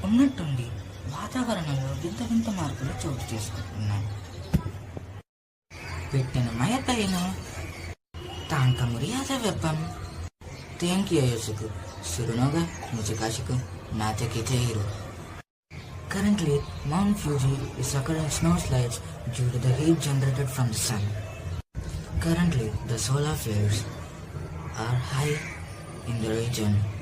ఉన్నట్టుండి వాతావరణంలో వింత వింత మార్పులు చోటు చేసుకుంటున్నాయి. పెట్టిన మయతైను tanka muriata weapon. Thank you, Yosuku. Surunoga, Muchikashiku, Nata Kiteiru. Currently, Mount Fuji is occurring snowslides due to the heat generated from the sun. Currently, the solar flares are high in the region.